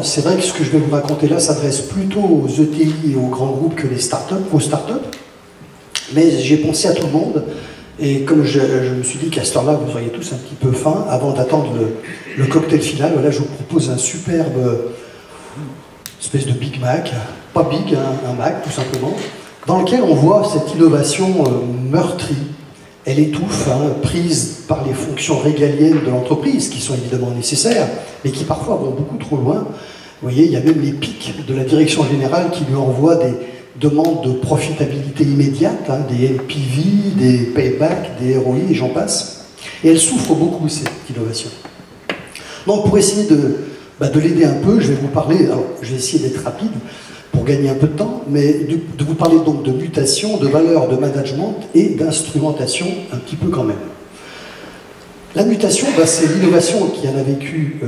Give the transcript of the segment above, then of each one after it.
C'est vrai que ce que je vais vous raconter là s'adresse plutôt aux ETI et aux grands groupes que les startups, aux startups. Mais j'ai pensé à tout le monde. Et comme je me suis dit qu'à cette heure-là, vous auriez tous un petit peu faim, avant d'attendre le cocktail final, voilà, je vous propose un superbe espèce de Big Mac, pas big, un Mac tout simplement, dans lequel on voit cette innovation meurtrie. Elle étouffe, prise par les fonctions régaliennes de l'entreprise, qui sont évidemment nécessaires, mais qui parfois vont beaucoup trop loin. Vous voyez, il y a même les pics de la direction générale qui lui envoient des demandes de profitabilité immédiate, des NPV, des paybacks, des ROI, et j'en passe. Et elle souffre beaucoup, cette innovation. Donc pour essayer de l'aider un peu, je vais vous parler, alors je vais essayer d'être rapide, pour gagner un peu de temps, mais de vous parler donc de mutation, de valeur, de management et d'instrumentation un petit peu quand même. La mutation, c'est l'innovation qui en a vécu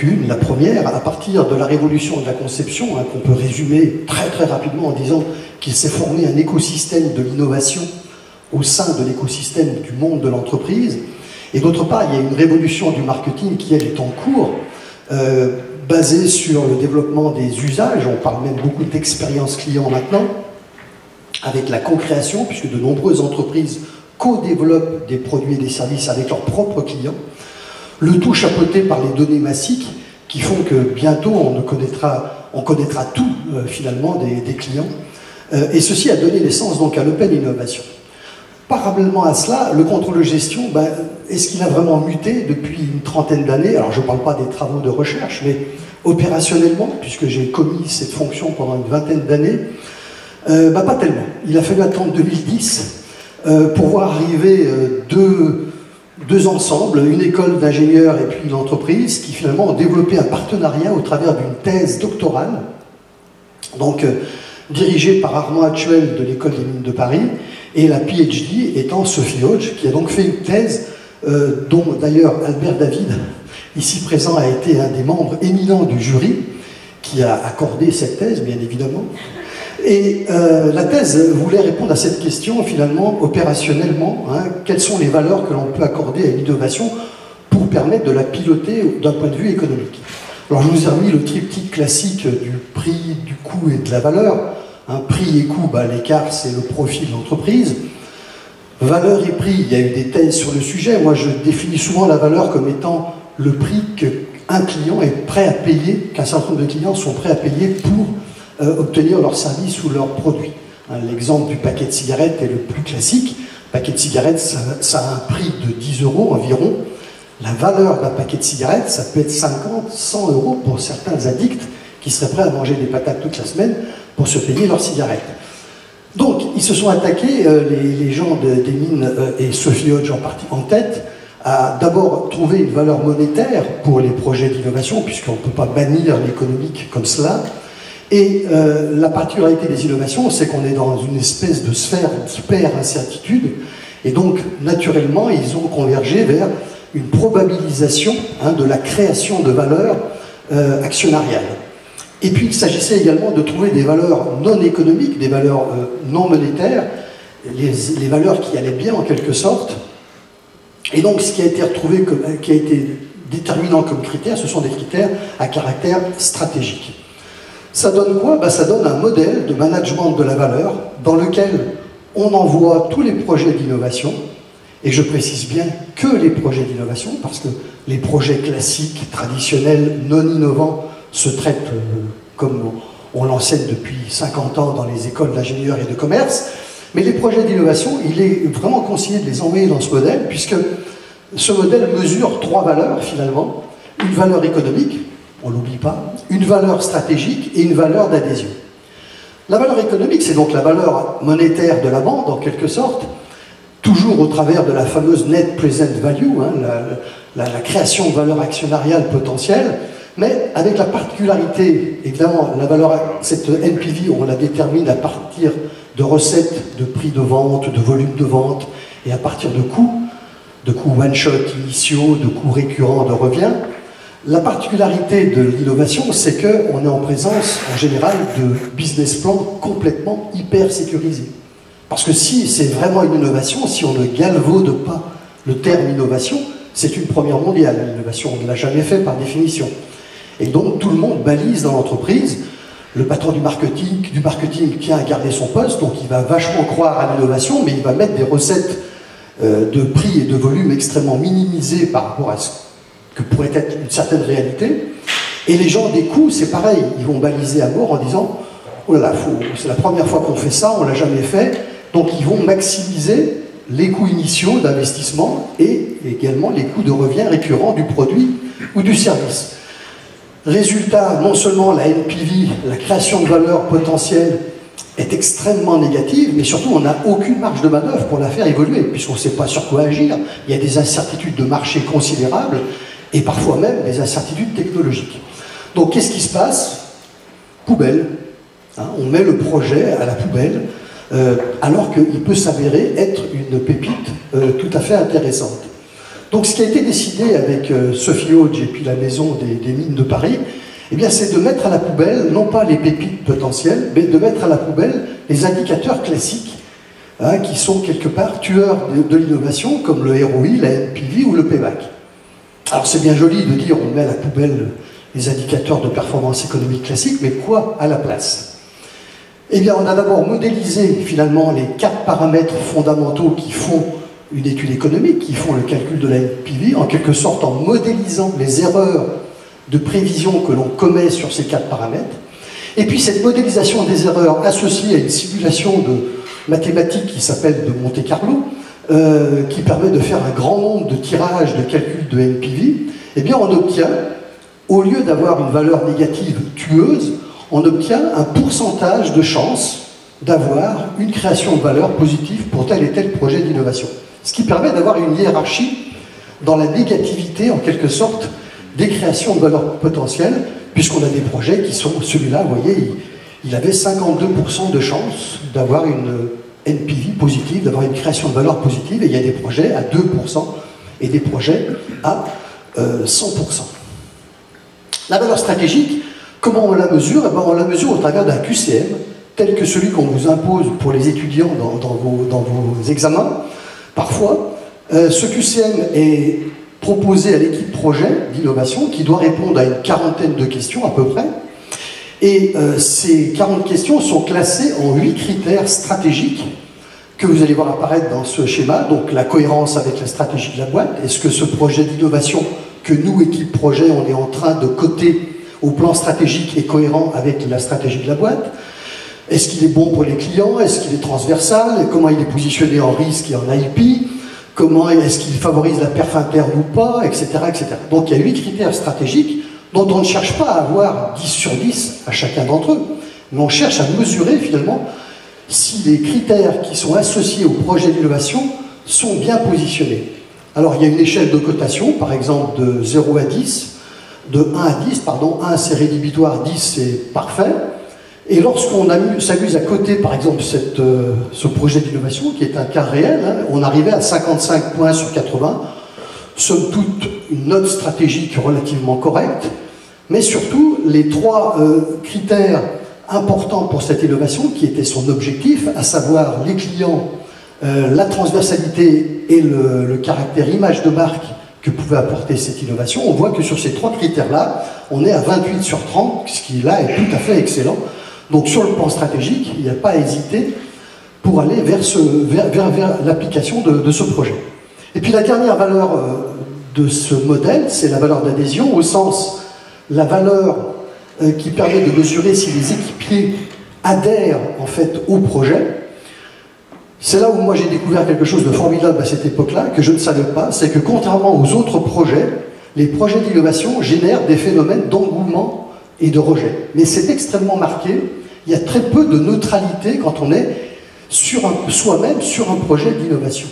une, la première, à partir de la révolution de la conception, qu'on peut résumer très très rapidement en disant qu'il s'est formé un écosystème de l'innovation au sein de l'écosystème du monde de l'entreprise. Et d'autre part, il y a une révolution du marketing qui, elle, est en cours, basé sur le développement des usages, on parle même beaucoup d'expérience client maintenant, avec la co-création, puisque de nombreuses entreprises co-développent des produits et des services avec leurs propres clients, le tout chapeauté par les données massiques qui font que bientôt on connaîtra tout finalement des clients, et ceci a donné naissance donc à l'open innovation. Parallèlement à cela, le contrôle de gestion, est-ce qu'il a vraiment muté depuis une trentaine d'années? Alors je ne parle pas des travaux de recherche, mais opérationnellement, puisque j'ai commis cette fonction pendant une vingtaine d'années, pas tellement. Il a fallu attendre 2010 pour voir arriver deux ensembles, une école d'ingénieurs et puis l'entreprise, qui finalement ont développé un partenariat au travers d'une thèse doctorale, donc dirigée par Armand Actuel de l'École des Mines de Paris, et la PhD étant Sophie Hodge, qui a donc fait une thèse dont d'ailleurs Albert David, ici présent, a été un des membres éminents du jury, qui a accordé cette thèse, bien évidemment. Et la thèse voulait répondre à cette question, finalement, opérationnellement, quelles sont les valeurs que l'on peut accorder à une innovation pour permettre de la piloter d'un point de vue économique. Alors je vous ai remis le triptyque classique du prix, du coût et de la valeur. Prix et coût, l'écart, c'est le profit de l'entreprise. Valeur et prix, il y a eu des thèses sur le sujet. Moi, je définis souvent la valeur comme étant le prix qu'un client est prêt à payer, qu'un certain nombre de clients sont prêts à payer pour obtenir leur service ou leur produit. L'exemple du paquet de cigarettes est le plus classique. Le paquet de cigarettes, ça a un prix de 10 € environ. La valeur d'un paquet de cigarettes, ça peut être 50, 100 € pour certains addicts qui seraient prêts à manger des patates toute la semaine pour se payer leurs cigarettes. Donc, ils se sont attaqués, les gens des mines, et Sophie Hodge en tête, à d'abord trouver une valeur monétaire pour les projets d'innovation, puisqu'on ne peut pas bannir l'économique comme cela. Et la particularité des innovations, c'est qu'on est dans une espèce de sphère d'hyper-incertitude, et donc, naturellement, ils ont convergé vers une probabilisation de la création de valeurs actionnariales. Et puis il s'agissait également de trouver des valeurs non économiques, des valeurs non monétaires, les valeurs qui allaient bien en quelque sorte. Et donc ce qui a été retrouvé, qui a été déterminant comme critère, ce sont des critères à caractère stratégique. Ça donne quoi? Ça donne un modèle de management de la valeur dans lequel on envoie tous les projets d'innovation, et je précise bien que les projets d'innovation, parce que les projets classiques, traditionnels, non innovants, se traite comme on l'enseigne depuis 50 ans dans les écoles d'ingénieurs et de commerce, mais les projets d'innovation, il est vraiment conseillé de les envoyer dans ce modèle, puisque ce modèle mesure 3 valeurs finalement, une valeur économique, on ne l'oublie pas, une valeur stratégique et une valeur d'adhésion. La valeur économique, c'est donc la valeur monétaire de la bande, en quelque sorte, toujours au travers de la fameuse net present value, la création de valeur actionnariale potentielle, mais avec la particularité, évidemment, cette NPV, on la détermine à partir de recettes, de prix de vente, de volume de vente, et à partir de coûts one-shot initiaux, de coûts récurrents de revient. La particularité de l'innovation, c'est qu'on est en présence, en général, de business plans complètement hyper sécurisés. Parce que si c'est vraiment une innovation, si on ne galvaude pas le terme innovation, c'est une première mondiale. L'innovation, on ne l'a jamais fait par définition. Et donc tout le monde balise dans l'entreprise. Le patron du marketing tient à garder son poste, donc il va vachement croire à l'innovation, mais il va mettre des recettes de prix et de volume extrêmement minimisées par rapport à ce que pourrait être une certaine réalité. Et les gens des coûts, c'est pareil, ils vont baliser à mort en disant « Oh là là, c'est la première fois qu'on fait ça, on ne l'a jamais fait », donc ils vont maximiser les coûts initiaux d'investissement et également les coûts de revient récurrents du produit ou du service. Résultat, non seulement la NPV, la création de valeur potentielle, est extrêmement négative, mais surtout on n'a aucune marge de manœuvre pour la faire évoluer, puisqu'on ne sait pas sur quoi agir. Il y a des incertitudes de marché considérables et parfois même des incertitudes technologiques. Donc qu'est-ce qui se passe? Poubelle. Hein, on met le projet à la poubelle, alors qu'il peut s'avérer être une pépite tout à fait intéressante. Donc ce qui a été décidé avec Sophie Hodge et puis la maison des mines de Paris, eh bien c'est de mettre à la poubelle, non pas les pépites potentielles, mais de mettre à la poubelle les indicateurs classiques, hein, qui sont quelque part tueurs de l'innovation, comme le ROI, la NPV ou le payback. Alors c'est bien joli de dire on met à la poubelle les indicateurs de performance économique classique, mais quoi à la place? Eh bien on a d'abord modélisé finalement les 4 paramètres fondamentaux qui font une étude économique, qui font le calcul de la NPV, en quelque sorte en modélisant les erreurs de prévision que l'on commet sur ces 4 paramètres. Et puis cette modélisation des erreurs associée à une simulation de mathématiques qui s'appelle de Monte Carlo, qui permet de faire un grand nombre de tirages de calcul de NPV, eh bien on obtient, au lieu d'avoir une valeur négative tueuse, on obtient un pourcentage de chance d'avoir une création de valeur positive pour tel et tel projet d'innovation. Ce qui permet d'avoir une hiérarchie dans la négativité, en quelque sorte, des créations de valeur potentielle, puisqu'on a des projets qui sont, celui-là, vous voyez, il avait 52% de chance d'avoir une NPV positive, d'avoir une création de valeur positive, et il y a des projets à 2% et des projets à 100%. La valeur stratégique, comment on la mesure? Eh bien, on la mesure au travers d'un QCM, tel que celui qu'on vous impose pour les étudiants dans vos examens. Parfois, ce QCM est proposé à l'équipe projet d'innovation qui doit répondre à une quarantaine de questions à peu près. Et ces 40 questions sont classées en 8 critères stratégiques que vous allez voir apparaître dans ce schéma. Donc la cohérence avec la stratégie de la boîte. Est-ce que ce projet d'innovation que nous, équipe projet, on est en train de coter au plan stratégique est cohérent avec la stratégie de la boîte? Est-ce qu'il est bon pour les clients? Est-ce qu'il est transversal? Comment il est positionné en risque et en IP? Comment est-ce qu'il favorise la perf interne ou pas? Etc., etc. Donc il y a 8 critères stratégiques dont on ne cherche pas à avoir 10 sur 10 à chacun d'entre eux, mais on cherche à mesurer finalement si les critères qui sont associés au projet d'innovation sont bien positionnés. Alors il y a une échelle de cotation, par exemple de 0 à 10, de 1 à 10, pardon, 1 c'est rédhibitoire, 10 c'est parfait. Et lorsqu'on s'amuse à coter, par exemple, ce projet d'innovation, qui est un cas réel, hein, on arrivait à 55 points sur 80, somme toute une note stratégique relativement correcte, mais surtout les 3 critères importants pour cette innovation, qui étaient son objectif, à savoir les clients, la transversalité et le caractère image de marque que pouvait apporter cette innovation. On voit que sur ces 3 critères-là, on est à 28 sur 30, ce qui là est tout à fait excellent. Donc sur le plan stratégique, il n'y a pas à hésiter pour aller vers l'application de ce projet. Et puis la dernière valeur de ce modèle, c'est la valeur d'adhésion, au sens la valeur qui permet de mesurer si les équipiers adhèrent en fait au projet. C'est là où moi j'ai découvert quelque chose de formidable à cette époque-là, que je ne savais pas, c'est que contrairement aux autres projets, les projets d'innovation génèrent des phénomènes d'engouement et de rejet. Mais c'est extrêmement marqué, il y a très peu de neutralité quand on est soi-même sur un projet d'innovation.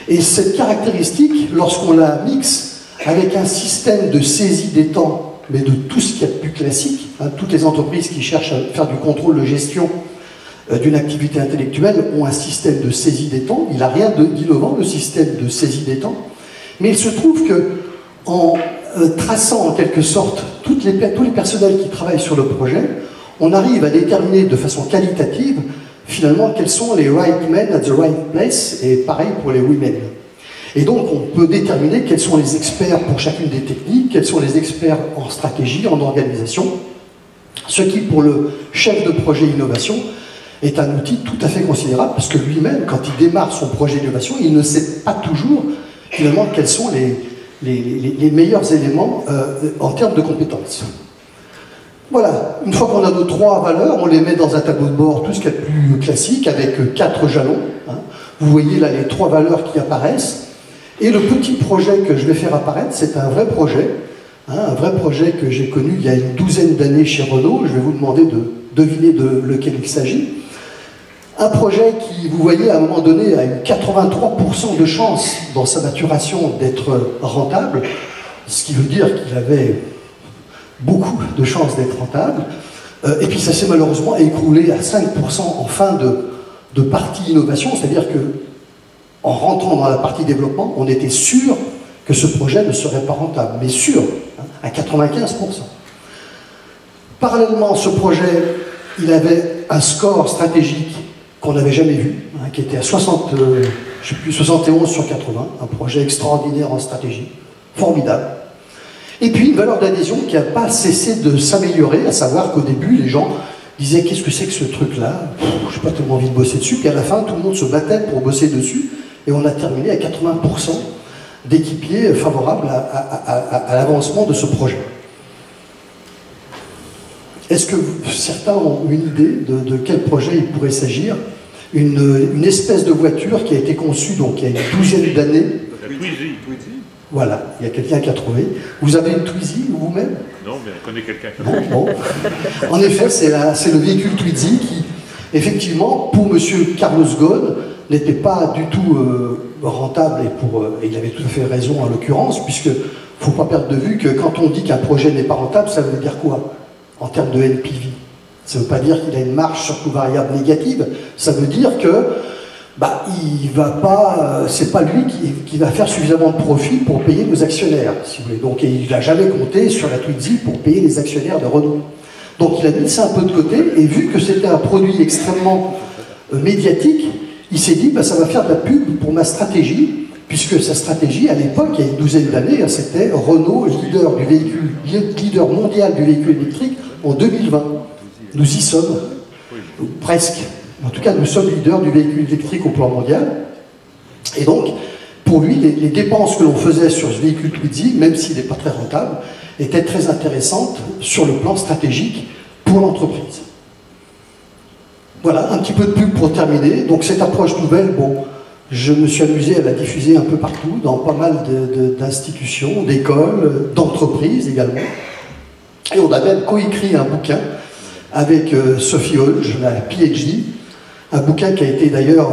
Et cette caractéristique, lorsqu'on la mixe avec un système de saisie des temps, mais de tout ce qu'il y a de plus classique, hein, toutes les entreprises qui cherchent à faire du contrôle de gestion d'une activité intellectuelle ont un système de saisie des temps. Il n'a rien d'innovant, le système de saisie des temps. Mais il se trouve que en traçant en quelque sorte tous les personnels qui travaillent sur le projet, on arrive à déterminer de façon qualitative finalement quels sont les right men at the right place, et pareil pour les women. Et donc, on peut déterminer quels sont les experts pour chacune des techniques, quels sont les experts en stratégie, en organisation, ce qui, pour le chef de projet innovation, est un outil tout à fait considérable, parce que lui-même, quand il démarre son projet d'innovation, il ne sait pas toujours, finalement, quels sont les meilleurs éléments en termes de compétences. Voilà, une fois qu'on a nos 3 valeurs, on les met dans un tableau de bord, tout ce qu'il y a de plus classique, avec 4 jalons. Hein. Vous voyez là les 3 valeurs qui apparaissent. Et le petit projet que je vais faire apparaître, c'est un vrai projet. Hein, un vrai projet que j'ai connu il y a une douzaine d'années chez Renault. Je vais vous demander de deviner de lequel il s'agit. Un projet qui, vous voyez, à un moment donné, a eu 83% de chance dans sa maturation d'être rentable, ce qui veut dire qu'il avait beaucoup de chances d'être rentable, et puis ça s'est malheureusement écroulé à 5% en fin de partie innovation, c'est-à-dire que en rentrant dans la partie développement, on était sûr que ce projet ne serait pas rentable, mais sûr, hein, à 95%. Parallèlement, ce projet, il avait un score stratégique qu'on n'avait jamais vu, hein, qui était à 71 sur 80, un projet extraordinaire en stratégie, formidable. Et puis une valeur d'adhésion qui n'a pas cessé de s'améliorer, à savoir qu'au début, les gens disaient « qu'est-ce que c'est que ce truc-là ? Je n'ai pas tellement envie de bosser dessus ». Puis à la fin, tout le monde se battait pour bosser dessus, et on a terminé à 80% d'équipiers favorables à l'avancement de ce projet. Est-ce que certains ont une idée de quel projet il pourrait s'agir? Une espèce de voiture qui a été conçue donc, il y a une douzaine d'années. Voilà, il y a quelqu'un qui a trouvé. Vous avez une Twizy vous-même? Non, mais on connaît quelqu'un qui a trouvé. Bon. En effet, c'est le véhicule Twizy qui, effectivement, pour M. Carlos Ghosn, n'était pas du tout rentable, et il avait tout à fait raison en l'occurrence, puisque il ne faut pas perdre de vue que quand on dit qu'un projet n'est pas rentable, ça veut dire quoi en termes de NPV? Ça ne veut pas dire qu'il a une marge sur coût variable négative, ça veut dire que il va pas, c'est pas lui qui va faire suffisamment de profit pour payer nos actionnaires, si vous voulez. Donc il n'a jamais compté sur la Twizy pour payer les actionnaires de Renault. Donc il a mis ça un peu de côté, et vu que c'était un produit extrêmement médiatique, il s'est dit, ça va faire de la pub pour ma stratégie, puisque sa stratégie, à l'époque, il y a une douzaine d'années, c'était Renault, leader mondial du véhicule électrique en 2020. Nous y sommes, presque. En tout cas, nous sommes leaders du véhicule électrique au plan mondial. Et donc, pour lui, les dépenses que l'on faisait sur ce véhicule Twizy, même s'il n'est pas très rentable, étaient très intéressantes sur le plan stratégique pour l'entreprise. Voilà, un petit peu de pub pour terminer. Donc cette approche nouvelle, je me suis amusé à la diffuser un peu partout, dans pas mal d'institutions, d'écoles, d'entreprises également. Et on a même coécrit un bouquin avec Sophie Holge, la PhD, un bouquin qui a été d'ailleurs,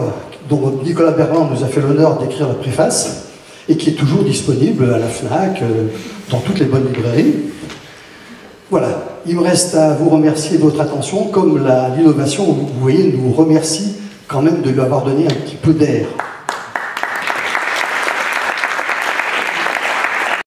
dont Nicolas Berland nous a fait l'honneur d'écrire la préface, et qui est toujours disponible à la FNAC, dans toutes les bonnes librairies. Voilà, il me reste à vous remercier de votre attention, comme l'innovation, vous voyez, nous remercie quand même de lui avoir donné un petit peu d'air.